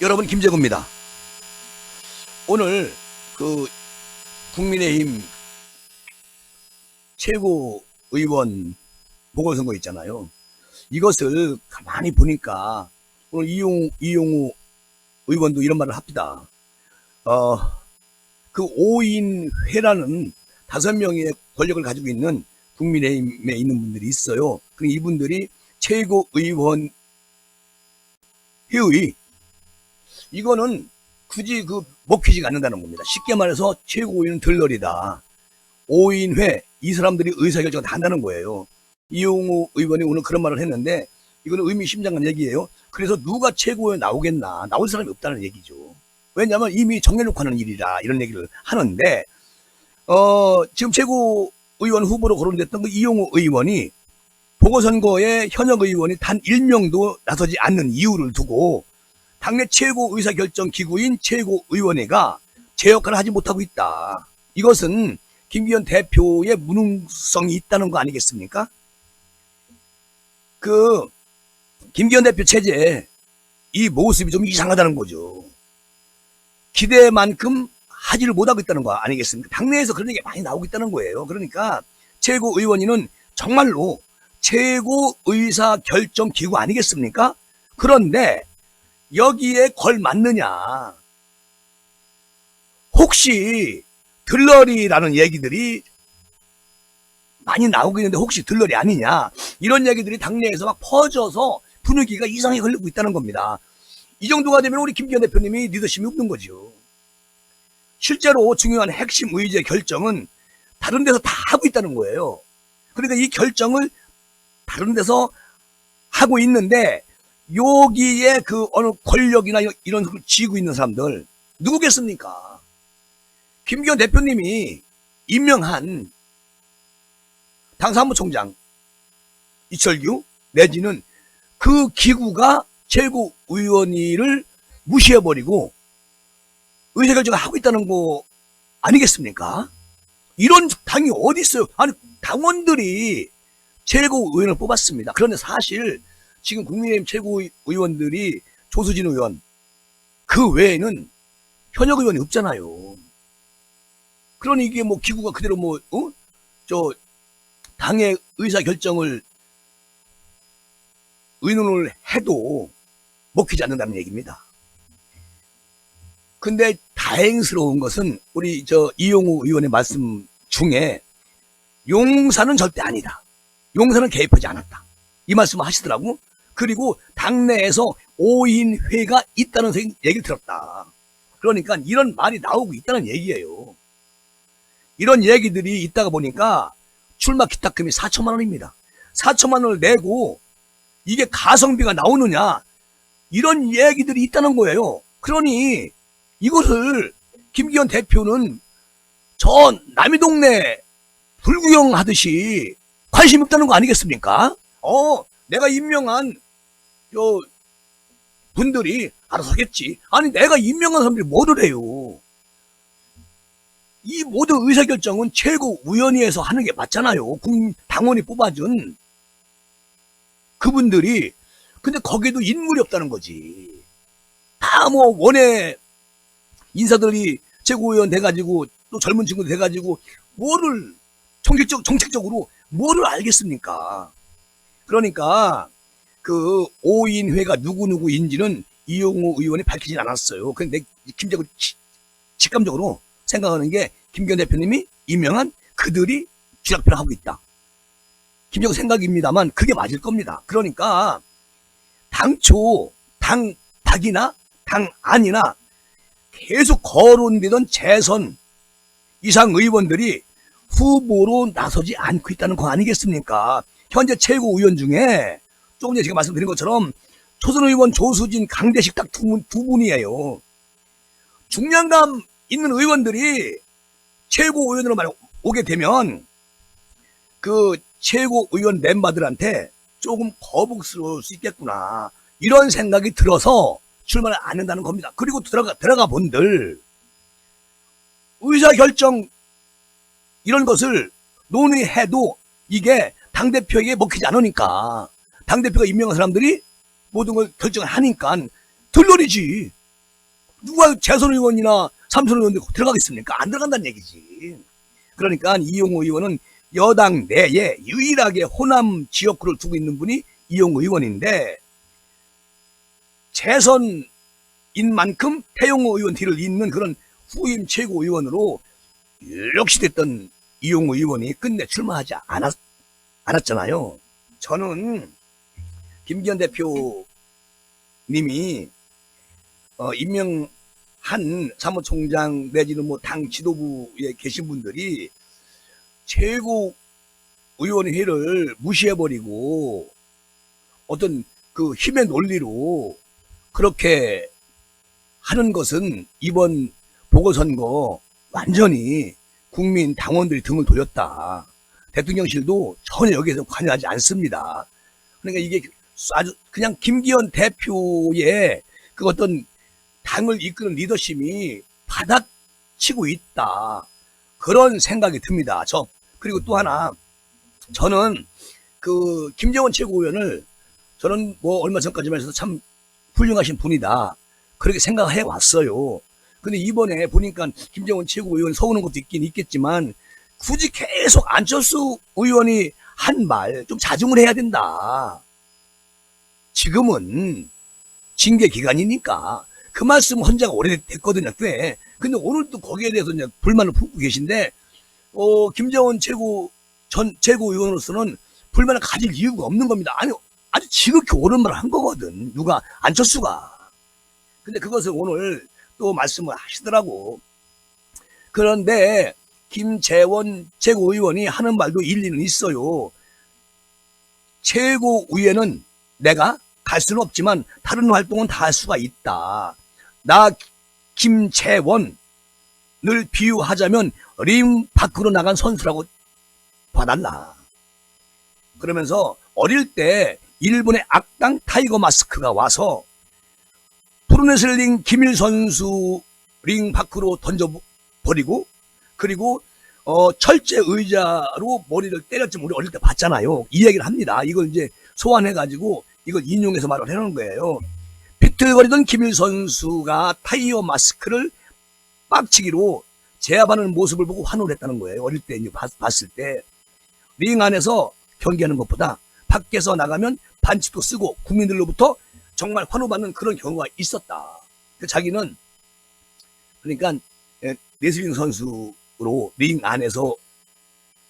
여러분, 김재구입니다. 오늘 국민의힘 최고의원 보궐선거 있잖아요. 이것을 가만히 보니까 오늘 이용우 의원도 이런 말을 합니다. 5인 회라는 5명의 권력을 가지고 있는 국민의힘에 있는 분들이 있어요. 그럼 이분들이 최고의원 회의, 이거는 굳이 먹히지가 않는다는 겁니다. 쉽게 말해서 최고위는 들러리다. 5인회, 이 사람들이 의사결정을 다 한다는 거예요. 이용우 의원이 오늘 그런 말을 했는데 이거는 의미심장한 얘기예요. 그래서 누가 최고위원 나오겠나, 나올 사람이 없다는 얘기죠. 왜냐하면 이미 정해놓고 하는 일이라 이런 얘기를 하는데 지금 최고위원 후보로 거론됐던 이용우 의원이 보궐선거에 현역 의원이 단 1명도 나서지 않는 이유를 두고 당내 최고 의사결정 기구인 최고의원회가 제 역할을 하지 못하고 있다. 이것은 김기현 대표의 무능성이 있다는 거 아니겠습니까? 김기현 대표 체제, 이 모습이 좀 이상하다는 거죠. 기대만큼 하지를 못하고 있다는 거 아니겠습니까? 당내에서 그런 얘기가 많이 나오고 있다는 거예요. 그러니까 최고의원회는 정말로 최고 의사결정 기구 아니겠습니까? 그런데 여기에 걸맞느냐? 혹시 들러리라는 얘기들이 많이 나오고 있는데 혹시 들러리 아니냐? 이런 얘기들이 당내에서 막 퍼져서 분위기가 이상하게 흘리고 있다는 겁니다. 이 정도가 되면 우리 김기현 대표님이 리더십이 없는 거죠. 실제로 중요한 핵심 의제 결정은 다른 데서 다 하고 있다는 거예요. 그러니까 이 결정을 다른 데서 하고 있는데 여기에 어느 권력이나 이런 걸 쥐고 있는 사람들 누구겠습니까? 김기현 대표님이 임명한 당 사무총장 이철규 내지는 그 기구가 최고위원회를 무시해버리고 의사결정을 하고 있다는 거 아니겠습니까? 이런 당이 어디 있어요? 아니, 당원들이 최고위원을 뽑았습니다. 그런데 사실 지금 국민의힘 최고위원들이 조수진 의원, 그 외에는 현역 의원이 없잖아요. 그러니 이게 기구가 그대로 당의 의사결정을 의논을 해도 먹히지 않는다는 얘기입니다. 근데 다행스러운 것은 우리 이용우 의원의 말씀 중에 용사는 절대 아니다. 용사는 개입하지 않았다. 이 말씀을 하시더라고. 그리고 당내에서 5인회가 있다는 얘기를 들었다. 그러니까 이런 말이 나오고 있다는 얘기예요. 이런 얘기들이 있다가 보니까 출마 기탁금이 4천만 원입니다. 4천만 원을 내고 이게 가성비가 나오느냐, 이런 얘기들이 있다는 거예요. 그러니 이것을 김기현 대표는 저 남의 동네 불구경하듯이 관심 없다는 거 아니겠습니까? 내가 임명한 분들이 알아서 하겠지. 아니, 내가 임명한 사람들이 뭐를 해요? 이 모든 의사결정은 최고위원회에서 하는 게 맞잖아요. 당원이 뽑아준 그분들이. 근데 거기에도 인물이 없다는 거지. 다 원외 인사들이 최고위원 돼가지고 또 젊은 친구들 돼가지고 뭐를 정책적으로 뭐를 알겠습니까? 그러니까 5인회가 누구인지는 이용우 의원이 밝히진 않았어요. 근데 김재구 직감적으로 생각하는 게 김기현 대표님이 임명한 그들이 주작표를 하고 있다. 김재구 생각입니다만 그게 맞을 겁니다. 그러니까 당초 당 박이나 당 안이나 계속 거론되던 재선 이상 의원들이 후보로 나서지 않고 있다는 거 아니겠습니까? 현재 최고위원 중에 조금 전에 제가 말씀드린 것처럼 초선 의원 조수진, 강대식 딱 두 분이에요. 중량감 있는 의원들이 최고위원으로 오게 되면 최고위원 멤버들한테 조금 거북스러울 수 있겠구나, 이런 생각이 들어서 출마를 안 한다는 겁니다. 그리고 들어가 본들 의사결정 이런 것을 논의해도 이게 당대표에게 먹히지 않으니까, 당대표가 임명한 사람들이 모든 걸 결정을 하니까 들러리지. 누가 재선 의원이나 삼선 의원들 들어가겠습니까? 안 들어간다는 얘기지. 그러니까 이용호 의원은 여당 내에 유일하게 호남 지역구를 두고 있는 분이 이용호 의원인데, 재선인 만큼 태용호 의원 뒤를 잇는 그런 후임 최고의원으로 역시 됐던 이용호 의원이 끝내 출마하지 않았잖아요. 저는 김기현 대표님이 임명한 사무총장 내지는 뭐 당 지도부에 계신 분들이 최고위원회를 무시해버리고 어떤 그 힘의 논리로 그렇게 하는 것은 이번 보궐선거 완전히 국민 당원들이 등을 돌렸다. 대통령실도 전혀 여기에서 관여하지 않습니다. 그러니까 이게 아주 그냥 김기현 대표의 그 어떤 당을 이끄는 리더십이 바닥치고 있다. 그런 생각이 듭니다. 그리고 또 하나, 저는 그 김재원 최고위원을 저는 뭐 얼마 전까지만 해서 참 훌륭하신 분이다. 그렇게 생각해 왔어요. 근데 이번에 보니까 김재원 최고위원 서우는 것도 있긴 있겠지만 굳이 계속 안철수 의원이 한 말 좀 자중을 해야 된다. 지금은 징계 기간이니까 그 말씀 혼자가 오래됐거든요, 꽤. 근데 오늘 또 거기에 대해서 이제 불만을 품고 계신데, 김재원 전 최고위원으로서는 불만을 가질 이유가 없는 겁니다. 아니, 아주 지극히 옳은 말을 한 거거든. 누가? 안철수가. 근데 그것을 오늘 또 말씀을 하시더라고. 그런데 김재원 최고위원이 하는 말도 일리는 있어요. 최고위에는 내가 갈 수는 없지만 다른 활동은 다 할 수가 있다. 나 김재원을 비유하자면 링 밖으로 나간 선수라고 봐달라. 그러면서 어릴 때 일본의 악당 타이거 마스크가 와서 프로레슬링 김일 선수 링 밖으로 던져버리고, 그리고 철제 의자로 머리를 때렸지만 우리 어릴 때 봤잖아요. 이 얘기를 합니다. 이걸 이제 소환해가지고 이걸 인용해서 말을 해놓은 거예요. 비틀거리던 김일 선수가 타이어 마스크를 빡치기로 제압하는 모습을 보고 환호를 했다는 거예요. 어릴 때 봤을 때. 링 안에서 경기하는 것보다 밖에서 나가면 반칙도 쓰고 국민들로부터 정말 환호받는 그런 경우가 있었다. 자기는 그러니까 레슬링 선수로 링 안에서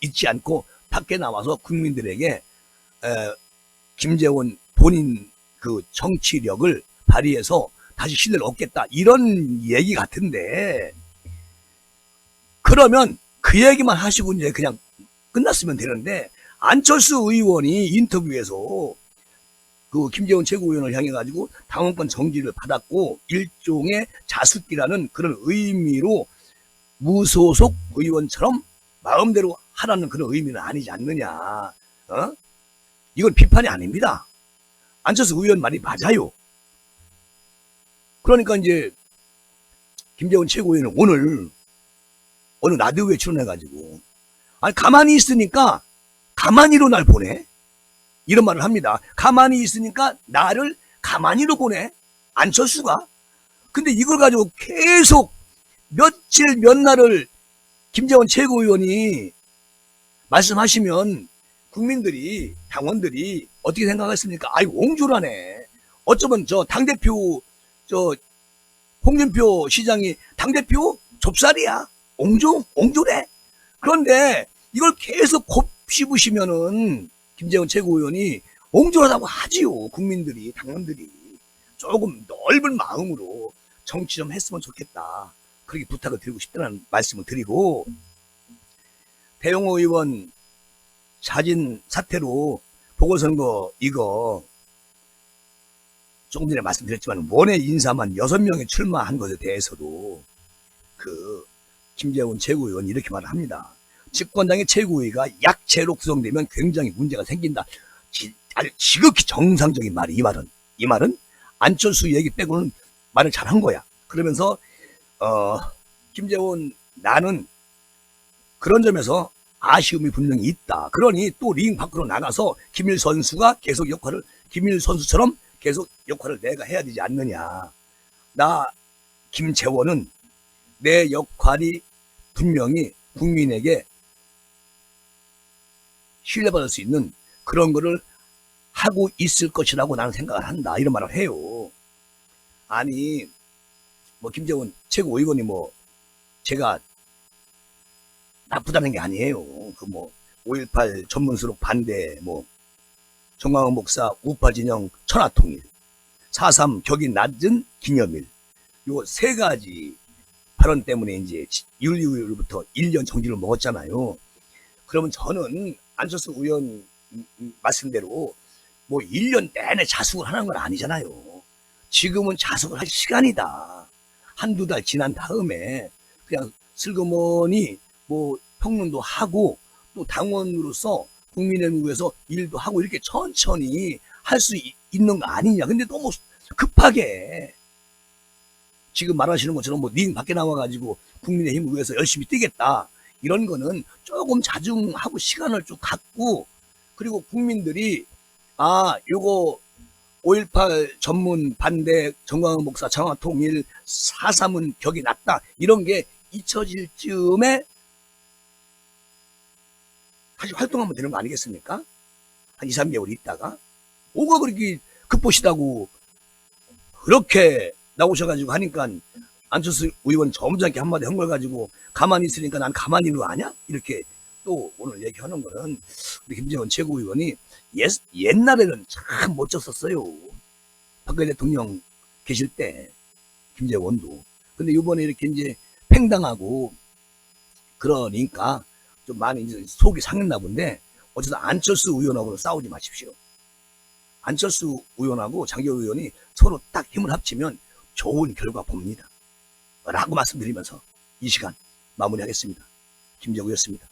있지 않고 밖에 나와서 국민들에게 김재원 본인 그 정치력을 발휘해서 다시 신뢰를 얻겠다, 이런 얘기 같은데, 그러면 그 얘기만 하시고 이제 그냥 끝났으면 되는데, 안철수 의원이 인터뷰에서 그 김재원 최고위원을 향해 가지고 당원권 정지를 받았고 일종의 자숙기라는 그런 의미로 무소속 의원처럼 마음대로 하라는 그런 의미는 아니지 않느냐. 이건 비판이 아닙니다. 안철수 의원 말이 맞아요. 그러니까 이제 김재원 최고위원은 오늘 어느 라디오에 출연해가지고, 아니 가만히 있으니까 가만히로 날 보내, 이런 말을 합니다. 가만히 있으니까 나를 가만히로 보내, 안철수가. 근데 이걸 가지고 계속 며칠 몇 날을 김재원 최고위원이 말씀하시면 국민들이, 당원들이 어떻게 생각했습니까? 아이, 옹졸하네. 어쩌면 저 당대표, 홍준표 시장이 당대표 좁쌀이야. 옹졸해. 그런데 이걸 계속 곱씹으시면은 김재원 최고위원이 옹졸하다고 하지요. 국민들이, 당원들이. 조금 넓은 마음으로 정치 좀 했으면 좋겠다, 그렇게 부탁을 드리고 싶다는 말씀을 드리고, 태용호 의원 자진 사퇴로 보궐선거 이거 조금 전에 말씀드렸지만 원외 인사만 6명이 출마한 것에 대해서도 그 김재원 최고위원이 이렇게 말을 합니다. 집권당의 최고위가 약체로 구성되면 굉장히 문제가 생긴다. 아주 지극히 정상적인 말이 이 말은 안철수 얘기 빼고는 말을 잘한 거야. 그러면서 김재원, 나는 그런 점에서 아쉬움이 분명히 있다. 그러니 또 링 밖으로 나가서 김일 선수처럼 계속 역할을 내가 해야 되지 않느냐. 나 김재원은 내 역할이 분명히 국민에게 신뢰받을 수 있는 그런 거를 하고 있을 것이라고 나는 생각을 한다. 이런 말을 해요. 아니, 뭐, 김재원 최고위원이 뭐, 제가 나쁘다는 게 아니에요. 그 뭐, 5.18 전문수록 반대, 뭐, 정광훈 목사 우파 진영 천하통일, 4.3 격이 낮은 기념일, 요 세 가지 발언 때문에 이제 윤리위로부터 1년 정지를 먹었잖아요. 그러면 저는 안철수 의원 말씀대로 뭐 1년 내내 자숙을 하는 건 아니잖아요. 지금은 자숙을 할 시간이다. 한두 달 지난 다음에 그냥 슬그머니 뭐 평론도 하고 또 당원으로서 국민의힘에서 일도 하고 이렇게 천천히 할 수 있는 거 아니냐. 근데 너무 급하게 지금 말하시는 것처럼 뭐 링 밖에 나와가지고 국민의힘을 위해서 열심히 뛰겠다. 이런 거는 조금 자중하고 시간을 좀 갖고 그리고 국민들이 요거 5.18 전문 반대 정광훈 목사 정화통일 4.3은 격이 낮다. 이런 게 잊혀질 즈음에 다시 활동하면 되는 거 아니겠습니까? 한 2, 3개월 있다가 뭐가 그렇게 급보시다고 그렇게 나오셔가지고 하니까 안철수 의원 점잖게 한마디 한 걸 가지고 가만히 있으니까 난 가만히 있는 거 아냐? 이렇게 또 오늘 얘기하는 거는 우리 김재원 최고위원이 옛날에는 참 멋졌었어요. 박근혜 대통령 계실 때 김재원도. 근데 이번에 이렇게 이제 팽당하고 그러니까 좀 많이 이제 속이 상했나 본데 어쨌든 안철수 의원하고는 싸우지 마십시오. 안철수 의원하고 장기호 의원이 서로 딱 힘을 합치면 좋은 결과 봅니다. 라고 말씀드리면서 이 시간 마무리하겠습니다. 김재구였습니다.